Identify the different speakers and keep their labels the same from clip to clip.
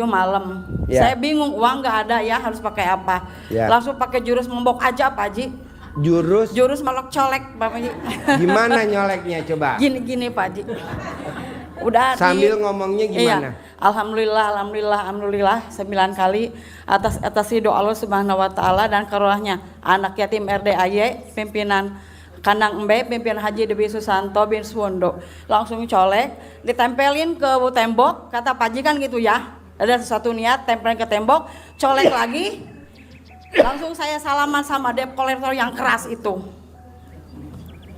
Speaker 1: Malam, saya bingung, uang nggak ada ya, harus pakai apa? Langsung pakai jurus membok aja Pak Haji. Jurus melok colek Pak Haji.
Speaker 2: Gimana nyoleknya coba?
Speaker 1: Gini Pak Haji. Udah
Speaker 2: sambil ngomongnya gimana?
Speaker 1: Iya, alhamdulillah 9 kali atas ridho Allah Subhanahu wa taala dan karunia anak yatim RDAY pimpinan Kandang Embe, pimpinan Haji Dewi Susanto bin Suwondo. Langsung colek, ditempelin ke tembok, kata Pak Haji kan gitu ya. Ada sesuatu niat, tempelin ke tembok, colek lagi, langsung saya salaman sama debt collector yang keras itu.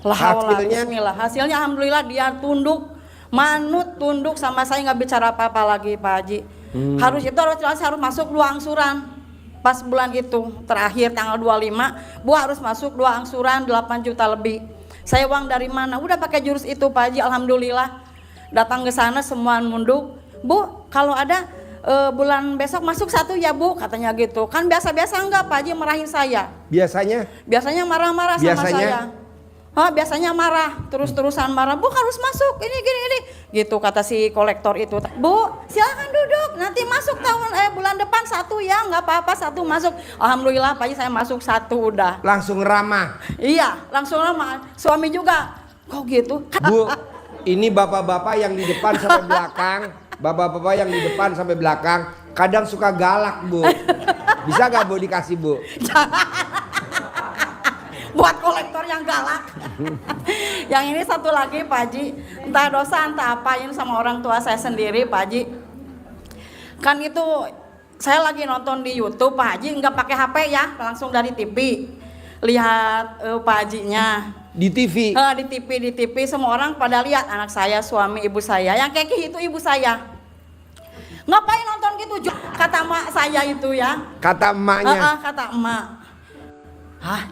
Speaker 1: Hasilnya alhamdulillah dia tunduk, manut tunduk sama saya, nggak bicara apa-apa lagi Pak Haji. Harus masuk 2 angsuran. Pas bulan itu terakhir tanggal 25, Bu harus masuk 2 angsuran 8 juta lebih. Saya uang dari mana? Udah pakai jurus itu Pak Haji, alhamdulillah. Datang ke sana semua nunduk. Bu, kalau ada bulan besok masuk 1 ya Bu, katanya gitu. Kan biasa-biasa enggak Pak Haji marahin saya. Biasanya marah-marah sama saya. Biasanya marah, terus-terusan marah. Bu harus masuk, ini gini. Gitu kata si kolektor itu. Bu, silakan duduk, nanti masuk bulan depan 1 ya, nggak apa-apa 1 masuk. Alhamdulillah Pak Haji saya masuk 1 udah.
Speaker 2: Langsung ramah.
Speaker 1: Iya, langsung ramah. Suami juga. Kok gitu?
Speaker 2: Bu, ini bapak-bapak yang di depan sampai belakang. Bapak-bapak yang di depan sampai belakang kadang suka galak Bu. Bisa gak Bu dikasih Bu?
Speaker 1: Buat kolektor yang galak. Yang ini satu lagi Pak Haji, entah dosa entah apa ini sama orang tua saya sendiri Pak Haji. Kan itu saya lagi nonton di YouTube Pak Haji, nggak pakai HP ya, langsung dari TV. Lihat Pak Hajinya.
Speaker 2: Di TV?
Speaker 1: Di TV semua orang pada lihat, anak saya, suami, ibu saya. Yang keki itu ibu saya. Ngapain nonton gitu? Kata emak saya itu ya.
Speaker 2: Kata emaknya?
Speaker 1: Kata emak.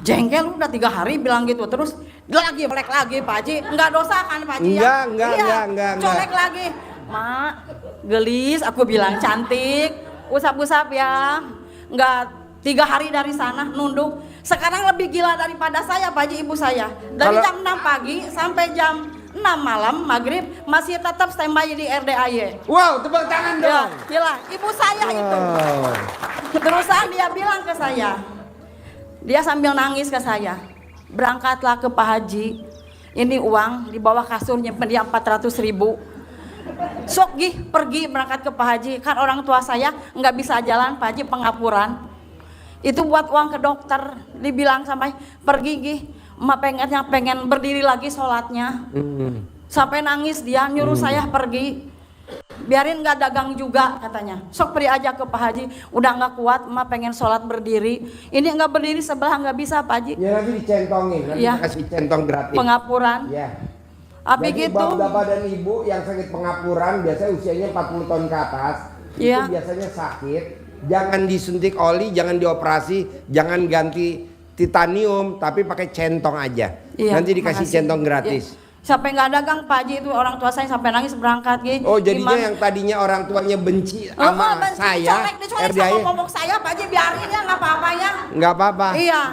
Speaker 1: Jengkel udah 3 hari bilang gitu. Terus colek lagi Pak Haji. Enggak dosa kan Pak Haji?
Speaker 2: Enggak.
Speaker 1: Colek lagi. Mak, gelis aku bilang cantik. Usap-usap ya. Enggak 3 hari dari sana nunduk. Sekarang lebih gila daripada saya Pak Haji, ibu saya. Dari jam 6 pagi sampai jam 6 malam maghrib masih tetap standby di RDAY.
Speaker 2: Wow, tepuk tangan dong.
Speaker 1: Ya, gila, ibu saya itu. Terusan dia bilang ke saya. Dia sambil nangis ke saya. Berangkatlah ke Pak Haji. Ini uang di bawah kasur nyimpen dia 400.000. Sok pergi berangkat ke Pak Haji. Kan orang tua saya nggak bisa jalan Pak Haji, pengapuran. Itu buat uang ke dokter. Dibilang sampai pergi emak pengen berdiri lagi sholatnya. Sampai nangis dia nyuruh saya pergi. Biarin nggak dagang juga katanya. Sok pergi aja ke Pak Haji. Udah nggak kuat emak pengen sholat berdiri. Ini nggak berdiri sebelah nggak bisa Pak Haji.
Speaker 2: Ya nanti dicentongin, nanti kasih centong gratis.
Speaker 1: Pengapuran.
Speaker 2: Ya.
Speaker 1: Jadi gitu.
Speaker 2: Bapak dan ibu yang sakit pengapuran biasanya usianya 40 tahun ke atas. Itu biasanya sakit. Jangan disuntik oli, jangan dioperasi, jangan ganti titanium, tapi pakai centong aja. Nanti dikasih centong gratis.
Speaker 1: Sampai nggak dagang Pak Haji itu orang tua saya sampai nangis berangkat gitu.
Speaker 2: Oh jadinya yang tadinya orang tuanya benci sama saya,
Speaker 1: dicolek sama momok saya Pak Haji, biarin ya nggak apa-apa ya.
Speaker 2: Nggak apa-apa.
Speaker 1: Iya.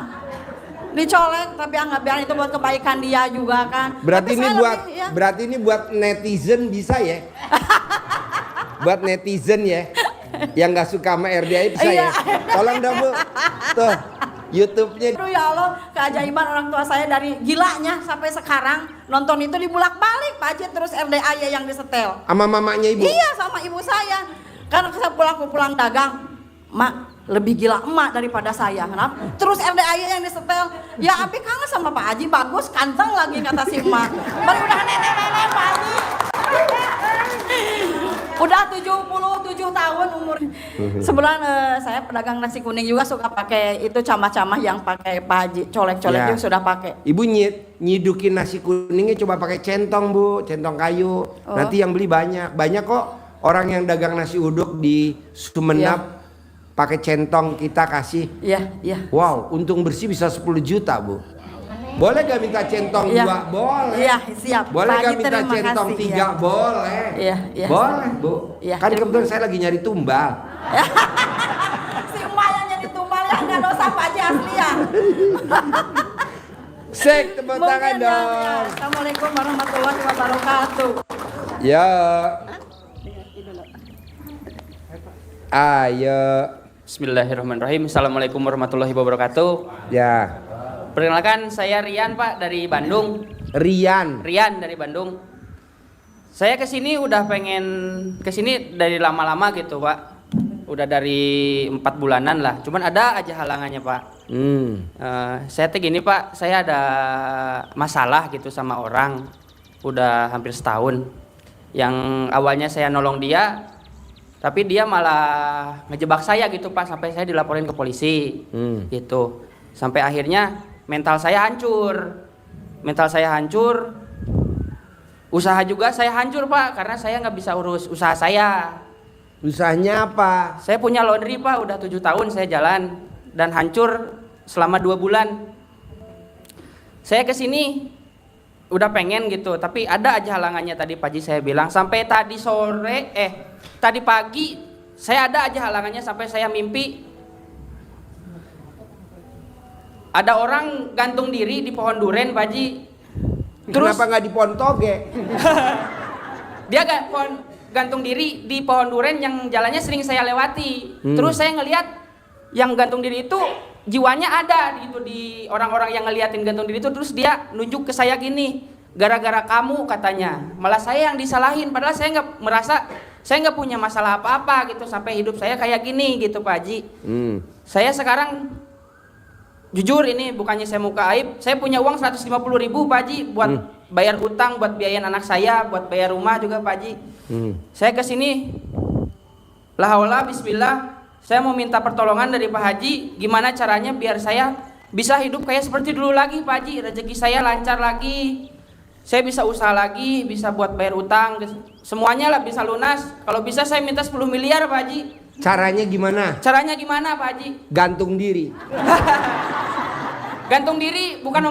Speaker 1: Dicolek tapi nggak, biarin itu buat kebaikan dia juga kan.
Speaker 2: Berarti ini buat netizen bisa ya. Buat netizen ya. Yang nggak suka sama RDAY bisa ya. Tolong dong Bu. Tuh. YouTube-nya.
Speaker 1: Aduh ya Allah, keajaiban orang tua saya dari gilanya sampai sekarang nonton itu dibulak-balik Pak Haji, terus RDAY yang disetel.
Speaker 2: Sama mamanya ibu?
Speaker 1: Iya, sama ibu saya. Karena saya pulang dagang, Mak, lebih gila emak daripada saya. Kenapa? Terus RDAY yang disetel. Ya Abi kangen sama Pak Haji, bagus, kanteng lagi kata si emak. Baru udah nenek-nenek Pak Haji. Udah 77 tahun umur. Sebulan saya pedagang nasi kuning juga suka pakai itu camah-camah yang pakai Pak Haji, colek-colek
Speaker 2: Ya.
Speaker 1: juga sudah pakai.
Speaker 2: Ibu nyidukin nasi kuningnya coba pakai centong Bu, centong kayu. Nanti yang beli banyak kok orang yang dagang nasi uduk di Sumenep pakai centong kita kasih.
Speaker 1: Iya, iya.
Speaker 2: Wow, untung bersih bisa 10 juta Bu. Boleh gak minta centong 2? Boleh.
Speaker 1: Iya, siap.
Speaker 2: Boleh
Speaker 1: Pak
Speaker 2: gak
Speaker 1: Haji,
Speaker 2: minta
Speaker 1: terima
Speaker 2: centong
Speaker 1: kasih,
Speaker 2: 3?
Speaker 1: ya.
Speaker 2: Boleh.
Speaker 1: Iya, iya.
Speaker 2: Boleh Bu.
Speaker 1: Iya,
Speaker 2: Kan kebetulan saya lagi nyari tumbal.
Speaker 1: Si emak yang jadi tumbal ya nggak dosa Pak Haji asli ya.
Speaker 2: Sek, tepuk tangan
Speaker 1: Mungkin,
Speaker 2: dong.
Speaker 1: ya. Assalamualaikum warahmatullahi wabarakatuh.
Speaker 2: Ya. Ayo.
Speaker 3: Bismillahirrahmanirrahim. Assalamualaikum warahmatullahi wabarakatuh.
Speaker 2: Ya.
Speaker 3: Perkenalkan, saya Rian Pak dari Bandung.
Speaker 2: Rian.
Speaker 3: Rian dari Bandung. Saya kesini udah pengen kesini dari lama-lama gitu Pak. Udah dari 4 bulanan lah. Cuman ada aja halangannya Pak. Saya tuh gini Pak, saya ada masalah gitu sama orang. Udah hampir setahun. Yang awalnya saya nolong dia, tapi dia malah ngejebak saya gitu Pak, sampai saya dilaporin ke polisi. Gitu. Sampai akhirnya mental saya hancur, usaha juga saya hancur Pak, karena saya nggak bisa urus usaha saya.
Speaker 2: Usahanya apa?
Speaker 3: Saya punya laundry Pak, udah 7 tahun saya jalan dan hancur selama 2 bulan. Saya kesini udah pengen gitu, tapi ada aja halangannya tadi Pak Haji saya bilang. Sampai tadi pagi saya ada aja halangannya, sampai saya mimpi ada orang gantung diri di pohon duren Pak Haji. Terus
Speaker 2: Kenapa nggak di pohon toge?
Speaker 3: dia gantung diri di pohon duren yang jalannya sering saya lewati. Terus saya ngelihat yang gantung diri itu jiwanya ada gitu di orang-orang yang ngeliatin gantung diri itu. Terus dia nunjuk ke saya gini, gara-gara kamu katanya. Malah saya yang disalahin, padahal saya nggak merasa, saya nggak punya masalah apa-apa gitu sampai hidup saya kayak gini gitu Pak Haji. Saya sekarang jujur ini bukannya saya muka aib, saya punya uang 150.000 Pak Haji buat bayar utang, buat biayain anak saya, buat bayar rumah juga Pak Haji. Saya kesini, la haula bismillah, saya mau minta pertolongan dari Pak Haji, gimana caranya biar saya bisa hidup kayak seperti dulu lagi Pak Haji, rezeki saya lancar lagi, saya bisa usaha lagi, bisa buat bayar utang, semuanya lah bisa lunas. Kalau bisa saya minta 10 miliar Pak Haji.
Speaker 2: Caranya gimana?
Speaker 3: Caranya gimana Pak Haji?
Speaker 2: Gantung diri.
Speaker 3: Gantung diri bukan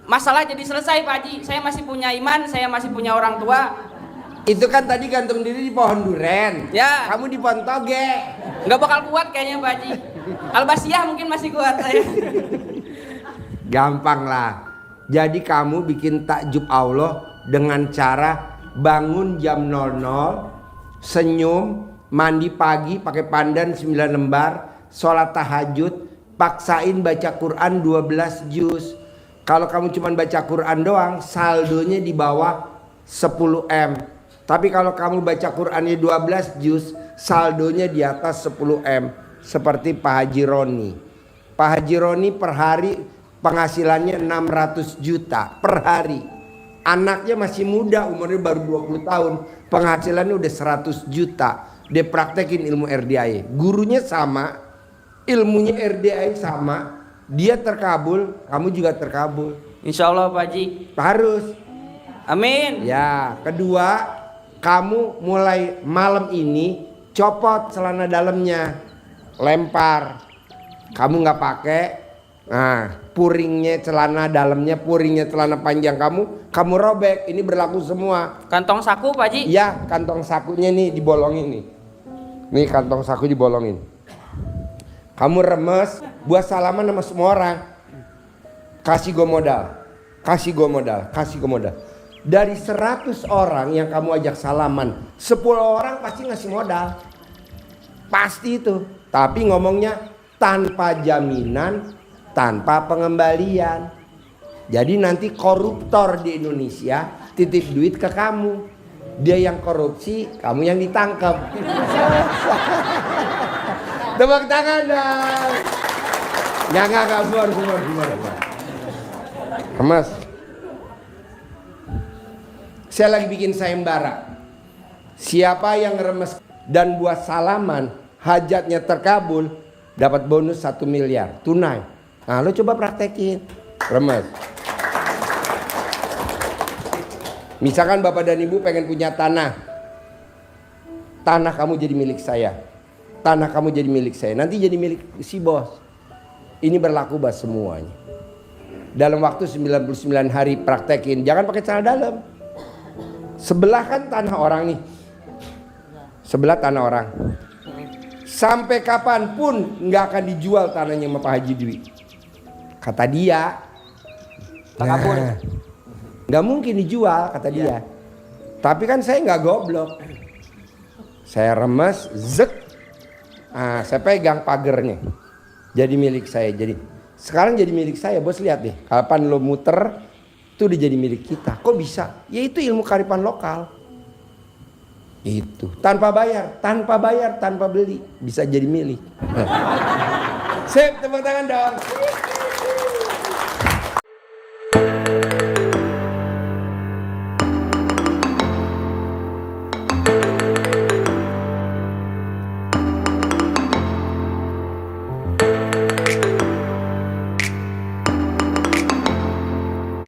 Speaker 3: masalah jadi selesai Pak Haji. Saya masih punya iman, saya masih punya orang tua.
Speaker 2: Itu kan tadi gantung diri di pohon duren.
Speaker 3: Ya.
Speaker 2: Kamu di pohon toge.
Speaker 3: Nggak bakal kuat kayaknya Pak Haji. Albasiah mungkin masih kuat saya.
Speaker 2: Gampang lah. Jadi kamu bikin takjub Allah dengan cara bangun jam 00, senyum, mandi pagi pakai pandan 9 lembar, sholat tahajud, paksain baca Quran 12 juz. Kalau kamu cuma baca Quran doang, saldonya di bawah 10 M. Tapi kalau kamu baca Qurannya 12 juz, saldonya di atas 10 M. Seperti Pak Haji Roni. Pak Haji Roni per hari penghasilannya 600 juta per hari. Anaknya masih muda, umurnya baru 20 tahun. Penghasilannya udah 100 juta. Dia praktekin ilmu RDI. Gurunya sama, ilmunya RDI sama. Dia terkabul, kamu juga terkabul.
Speaker 3: Insya Allah Pak Haji.
Speaker 2: Harus.
Speaker 3: Amin.
Speaker 2: Ya, kedua, kamu mulai malam ini copot celana dalamnya, lempar. Kamu nggak pakai. Nah, puringnya celana dalamnya, puringnya celana panjang kamu robek. Ini berlaku semua.
Speaker 3: Kantong saku Pak Haji.
Speaker 2: Iya, kantong sakunya nih dibolongin nih. Nih kantong saku dibolongin. Kamu remes buat salaman sama semua orang. Kasih gue modal. Kasih gue modal. Kasih gue modal. Dari 100 orang yang kamu ajak salaman, 10 orang pasti ngasih modal. Pasti itu. Tapi ngomongnya tanpa jaminan, tanpa pengembalian. Jadi nanti koruptor di Indonesia titip duit ke kamu. Dia yang korupsi, kamu yang ditangkap. Tepuk tangan dong. Enggak, keluar. Mas, saya lagi bikin sayembara. Siapa yang remes dan buat salaman, hajatnya terkabul, dapat bonus 1 miliar tunai. Nah, lo coba praktekin. Remes. Misalkan Bapak dan Ibu pengen punya tanah. Tanah kamu jadi milik saya. Tanah kamu jadi milik saya. Nanti jadi milik si bos. Ini berlaku buat semuanya. Dalam waktu 99 hari praktekin. Jangan pakai celana dalam. Sebelah kan tanah orang nih. Sebelah tanah orang. Sampai kapanpun nggak akan dijual tanahnya sama Pak Haji Dwi. Kata dia.
Speaker 3: Takabur.
Speaker 2: Nggak mungkin dijual kata dia. Tapi kan saya nggak goblok. Saya remes, zek. Saya pegang pagernya. Jadi milik saya. Jadi sekarang jadi milik saya. Bos lihat deh. Kapan lo muter, itu udah jadi milik kita. Kok bisa? Ya itu ilmu kearifan lokal. Itu tanpa bayar, tanpa beli bisa jadi milik. Sip, tepuk tangan dong.